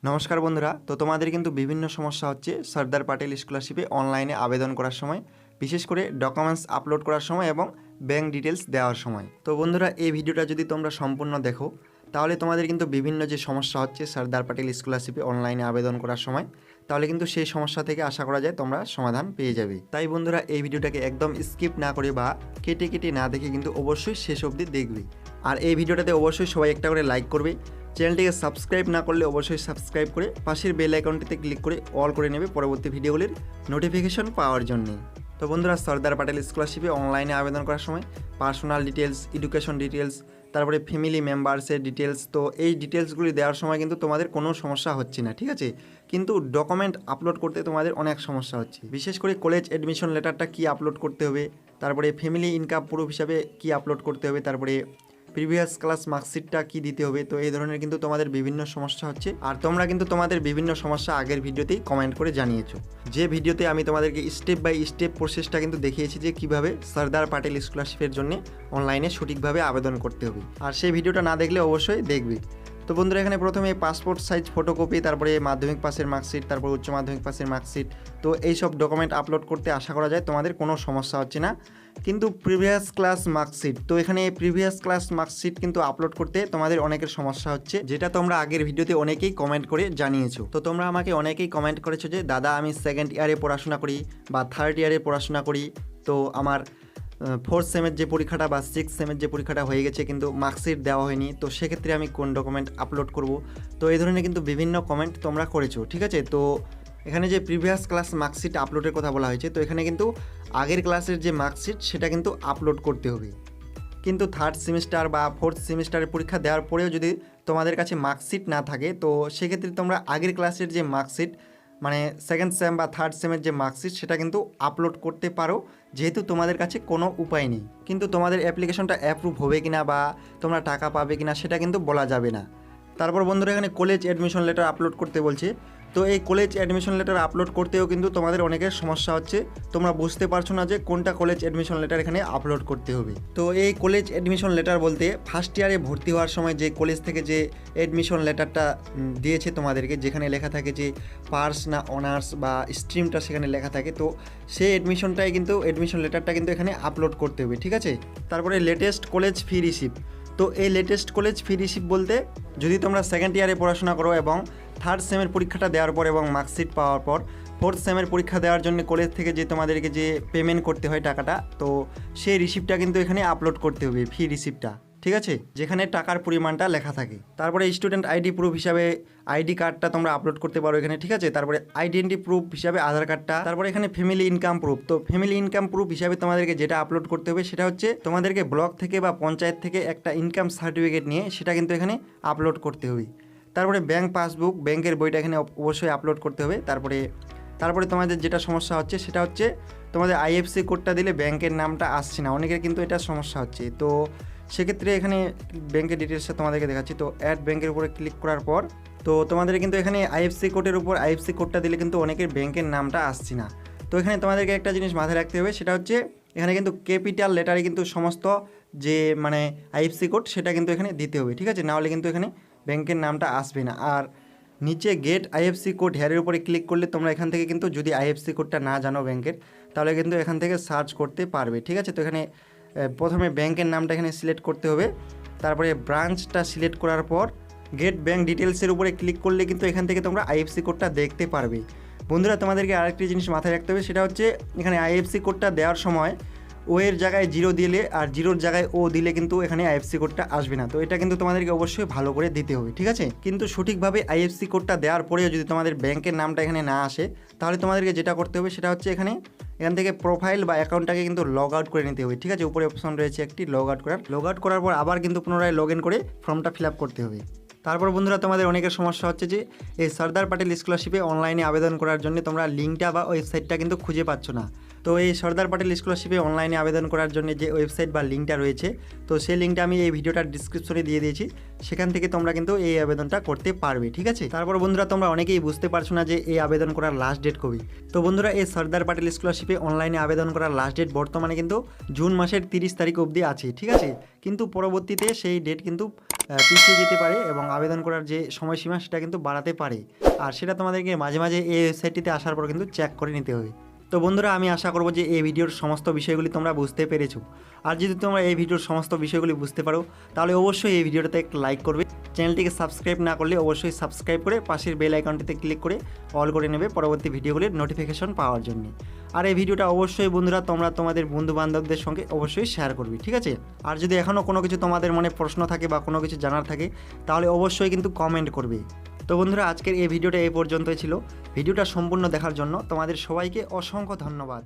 নমস্কার বন্ধুরা, তো তোমাদের কিন্তু বিভিন্ন সমস্যা হচ্ছে সর্দার পাটেল স্কলারশিপে অনলাইনে আবেদন করার সময়, বিশেষ করে ডকুমেন্টস আপলোড করার সময় এবং ব্যাংক ডিটেলস দেওয়ার সময়। তো বন্ধুরা, এই ভিডিওটা যদি তোমরা সম্পূর্ণ দেখো তাহলে তোমাদের কিন্তু বিভিন্ন যে সমস্যা হচ্ছে সর্দার পাটেল স্কলারশিপে অনলাইনে আবেদন করার সময়, তাহলে কিন্তু সেই সমস্যা থেকে আশা করা যায় তোমরা সমাধান পেয়ে যাবে। তাই বন্ধুরা, এই ভিডিওটাকে একদম স্কিপ না করে বা কেটে কেটে না দেখে কিন্তু অবশ্যই শেষ অবধি দেখবে। আর এই ভিডিওটাতে অবশ্যই সবাই একটা করে লাইক করবে। চ্যানেলটিকে সাবস্ক্রাইব না করলে অবশ্যই সাবস্ক্রাইব করে পাশের বেল আইকনটিতে ক্লিক করে অল করে নেবে পরবর্তী ভিডিওগুলির নোটিফিকেশন পাওয়ার জন্য। তো বন্ধুরা, সর্দার পাটেল স্কলারশিপে অনলাইনে আবেদন করার সময় পার্সোনাল ডিটেলস, এডুকেশন ডিটেলস, তারপরে ফ্যামিলি মেম্বার্সের ডিটেলস, তো এই ডিটেলসগুলি দেওয়ার সময় কিন্তু তোমাদের কোনো সমস্যা হচ্ছে না, ঠিক আছে। কিন্তু ডকুমেন্ট আপলোড করতে তোমাদের অনেক সমস্যা হচ্ছে, বিশেষ করে কলেজ অ্যাডমিশন লেটারটা কী আপলোড করতে হবে, তারপরে ফ্যামিলি ইনকাম প্রুফ হিসাবে কী আপলোড করতে হবে, তারপরে প্রিভিয়াস ক্লাস মার্কশিটটা কী দিতে হবে। তো এই ধরনের কিন্তু তোমাদের বিভিন্ন সমস্যা হচ্ছে, আর তোমরা কিন্তু তোমাদের বিভিন্ন সমস্যা আগের ভিডিওতেই কমেন্ট করে জানিয়েছো, যে ভিডিওতে আমি তোমাদেরকে স্টেপ বাই স্টেপ প্রসেসটা কিন্তু দেখিয়েছি যে কীভাবে সর্দার পাটেল স্কলারশিপের জন্য অনলাইনে সঠিকভাবে আবেদন করতে হবে। আর সেই ভিডিওটা না দেখলে অবশ্যই দেখবে। তো বন্ধুরা, এখানে প্রথমে পাসপোর্ট সাইজ ফটোকপি, তারপরে মাধ্যমিক পাসের মার্কশিট, তারপর উচ্চ মাধ্যমিক পাসের মার্কশিট, তো এইসব ডকুমেন্ট আপলোড করতে আশা করা যায় তোমাদের কোনো সমস্যা হচ্ছে না। কিন্তু প্রিভিয়াস ক্লাস মার্কশিট, তো এখানে প্রিভিয়াস ক্লাস মার্কশিট কিন্তু আপলোড করতে তোমাদের অনেকের সমস্যা হচ্ছে, যেটা তোমরা আগের ভিডিওতে অনেকেই কমেন্ট করে জানিয়েছো। তো তোমরা আমাকে অনেকেই কমেন্ট করেছো যে দাদা, আমি সেকেন্ড ইয়ারে পড়াশোনা করি বা থার্ড ইয়ারে পড়াশোনা করি, তো আমার ফোর্থ সেমের যে পরীক্ষাটা বা সিক্স সেমের যে পরীক্ষাটা হয়ে গেছে কিন্তু মার্কশিট দেওয়া হয়নি, তো সেক্ষেত্রে আমি কোন ডকুমেন্ট আপলোড করব। তো এই ধরনের কিন্তু বিভিন্ন কমেন্ট তোমরা করেছো, ঠিক আছে। তো এখানে যে প্রিভিয়াস ক্লাস মার্কশিট আপলোডের কথা বলা হয়েছে, তো এখানে কিন্তু আগের ক্লাসের যে মার্কশিট সেটা কিন্তু আপলোড করতে হবে। কিন্তু থার্ড সেমিস্টার বা ফোর্থ সেমিস্টারের পরীক্ষা দেওয়ার পরেও যদি তোমাদের কাছে মার্কশিট না থাকে, তো সেক্ষেত্রে তোমরা আগের ক্লাসের যে মার্কশিট, মানে সেকেন্ড সেম বা থার্ড সেমের যে মার্কশিট, সেটা কিন্তু আপলোড করতে পারো, যেহেতু তোমাদের কাছে কোনো উপায় নেই। কিন্তু তোমাদের অ্যাপ্লিকেশনটা অ্যাপ্রুভ হবে কিনা বা তোমরা টাকা পাবে কিনা সেটা কিন্তু বলা যাবে না। তারপর বন্ধুরা, এখানে কলেজ অ্যাডমিশন লেটার আপলোড করতে বলছে। তো এই কলেজ অ্যাডমিশন লেটার আপলোড করতেও কিন্তু তোমাদের অনেকের সমস্যা হচ্ছে, তোমরা বুঝতে পারছো না যে কোনটা কলেজ অ্যাডমিশন লেটার এখানে আপলোড করতে হবে। তো এই কলেজ অ্যাডমিশন লেটার বলতে ফার্স্ট ইয়ারে ভর্তি হওয়ার সময় যে কলেজ থেকে যে অ্যাডমিশন লেটারটা দিয়েছে তোমাদেরকে, যেখানে লেখা থাকে যে পার্স না অনার্স বা স্ট্রিমটা সেখানে লেখা থাকে, তো সেই অ্যাডমিশন লেটারটা কিন্তু এখানে আপলোড করতে হবে, ঠিক আছে। তারপরে লেটেস্ট কলেজ ফি রিসিপ্ট, তো এই লেটেস্ট কলেজ ফি রিসিপ্ট বলতে যদি তোমরা সেকেন্ড ইয়ারে পড়াশোনা করো এবং থার্ড সেমের পরীক্ষাটা দেওয়ার পর এবং মার্কশিট পাওয়ার পর ফোর্থ সেমের পরীক্ষা দেওয়ার জন্য কলেজ থেকে যে তোমাদেরকে যে পেমেন্ট করতে হয় টাকাটা, তো সেই রিসিপ্টটা কিন্তু এখানে আপলোড করতে হবে, ফি রিসিপ্টটা, ঠিক আছে, যেখানে টাকার পরিমাণটা লেখা থাকে। তারপরে স্টুডেন্ট আইডি প্রুফ হিসাবে আইডি কার্ডটা তোমরা আপলোড করতে পারো এখানে, ঠিক আছে। তারপরে আইডেন্টি প্রুফ হিসাবে আধার কার্ডটা, তারপরে এখানে ফ্যামিলি ইনকাম প্রুফ, তো ফ্যামিলি ইনকাম প্রুফ হিসাবে তোমাদেরকে যেটা আপলোড করতে হবে সেটা হচ্ছে তোমাদেরকে ব্লক থেকে বা পঞ্চায়েত থেকে একটা ইনকাম সার্টিফিকেট নিয়ে সেটা কিন্তু এখানে আপলোড করতে হবে। তারপরে ব্যাংক পাসবুক, ব্যাংকের বইটা এখানে অবশ্যই আপলোড করতে হবে। তারপরে তোমাদের যেটা সমস্যা হচ্ছে সেটা হচ্ছে তোমাদের আইএফসি কোডটা দিলে ব্যাংকের নামটা আসছে না, অনেকের কিন্তু এটা সমস্যা হচ্ছে। তো সেক্ষেত্রে এখানে ব্যাংকের ডিটেলসটা তোমাদেরকে দেখাচ্ছি। তো অ্যাড ব্যাংকের উপরে ক্লিক করার পর তো তোমাদের কিন্তু এখানে আইএফসি কোডের উপর আইএফসি কোডটা দিলে কিন্তু অনেকের ব্যাংকের নামটা আসছে না। তো এখানে তোমাদেরকে একটা জিনিস মাথায় রাখতে হবে, সেটা হচ্ছে এখানে কিন্তু ক্যাপিটাল লেটারে কিন্তু সমস্ত যে মানে আইএফসি কোড সেটা কিন্তু এখানে দিতে হবে, ঠিক আছে, নাহলে কিন্তু এখানে ব্যাংকের নামটা আসবে না। আর নিচে গেট আইএফসি কোড হেয়ারের উপরে ক্লিক করলে তোমরা এখান থেকে কিন্তু যদি আইএফসি কোডটা না জানো ব্যাংকের, তাহলে কিন্তু এখান থেকে সার্চ করতে পারবে, ঠিক আছে। তো এখানে প্রথমে ব্যাংকের নামটা এখানে সিলেক্ট করতে হবে, তারপরে ব্রাঞ্চটা সিলেক্ট করার পর গেট ব্যাংক ডিটেলসের উপরে ক্লিক করলে কিন্তু এখান থেকে তোমরা আইএফসি কোডটা দেখতে পারবে। বন্ধুরা, তোমাদেরকে আরেকটি জিনিস মাথায় রাখতে হবে, সেটা হচ্ছে এখানে আইএফসি কোডটা দেওয়ার সময় ও এর জায়গায় 0 দিলে আর 0-র জায়গায় ও দিলে কিন্তু এখানে আইএফসি কোডটা আসবে না। তো এটা কিন্তু তোমাদেরকে অবশ্যই ভালো করে দিতে হবে, ঠিক আছে। কিন্তু সঠিকভাবে আইএফসি কোডটা দেওয়ার পরেও যদি তোমাদের ব্যাংকের নামটা এখানে না আসে, তাহলে তোমাদেরকে যেটা করতে হবে সেটা হচ্ছে এখান থেকে প্রোফাইল বা অ্যাকাউন্টটাকে কিন্তু লগ আউট করে নিতে হবে, ঠিক আছে। উপরে অপশন রয়েছে একটি লগ আউট করার পর আবার কিন্তু পুনরায় লগ ইন করে ফর্মটা ফিল আপ করতে হবে। তারপর বন্ধুরা, তোমাদের অনেকের সমস্যা হচ্ছে যে এই সর্দার পাটেল স্কলারশিপে অনলাইনে আবেদন করার জন্য তোমরা লিঙ্কটা বা ওয়েবসাইটটা কিন্তু খুঁজে পাচ্ছ না। তো এই সর্দার পাটেল স্কলারশিপে অনলাইনে আবেদন করার জন্য যে ওয়েবসাইট বা লিঙ্কটা রয়েছে, তো সেই লিঙ্কটা আমি এই ভিডিওটার ডিসক্রিপশনে দিয়ে দিয়েছি। সেখান থেকে তোমরা কিন্তু এই আবেদনটা করতে পারবে, ঠিক আছে। তারপর বন্ধুরা, তোমরা অনেকেই বুঝতে পারছো না যে এই আবেদন করার লাস্ট ডেট কবে। তো বন্ধুরা, এই সর্দার পাটেল স্কলারশিপে অনলাইনে আবেদন করার লাস্ট ডেট বর্তমানে কিন্তু জুন মাসের 30 তারিখ অবধি আছে, ঠিক আছে। কিন্তু পরবর্তীতে সেই ডেট কিন্তু পিছিয়ে যেতে পারে এবং আবেদন করার যে সময়সীমা সেটা কিন্তু বাড়াতে পারে। আর সেটা তোমাদেরকে মাঝে মাঝে এই ওয়েবসাইটটিতে আসার পর কিন্তু চেক করে নিতে হবে। তো বন্ধুরা, আমি আশা করব যে এই ভিডিওর সমস্ত বিষয়গুলি তোমরা বুঝতে পেরেছো। আর যদি তোমরা এই ভিডিওর সমস্ত বিষয়গুলি বুঝতে পারো, তাহলে অবশ্যই এই ভিডিওটাতে একটা লাইক করবে। চ্যানেলটিকে সাবস্ক্রাইব না করলে অবশ্যই সাবস্ক্রাইব করে পাশের বেল আইকনটিতে ক্লিক করে অল করে নেবে পরবর্তী ভিডিওগুলির নোটিফিকেশন পাওয়ার জন্য। আর এই ভিডিওটা অবশ্যই বন্ধুরা তোমরা তোমাদের বন্ধুবান্ধবদের সঙ্গে অবশ্যই শেয়ার করবে, ঠিক আছে। আর যদি এখনও কোনো কিছু তোমাদের মনে প্রশ্ন থাকে বা কোনো কিছু জানার থাকে, তাহলে অবশ্যই কিন্তু কমেন্ট করবে। তো বন্ধুরা, আজকের এই ভিডিওটা এই পর্যন্তই ছিল। ভিডিওটা সম্পূর্ণ দেখার জন্য তোমাদের সবাইকে অসংখ্য ধন্যবাদ।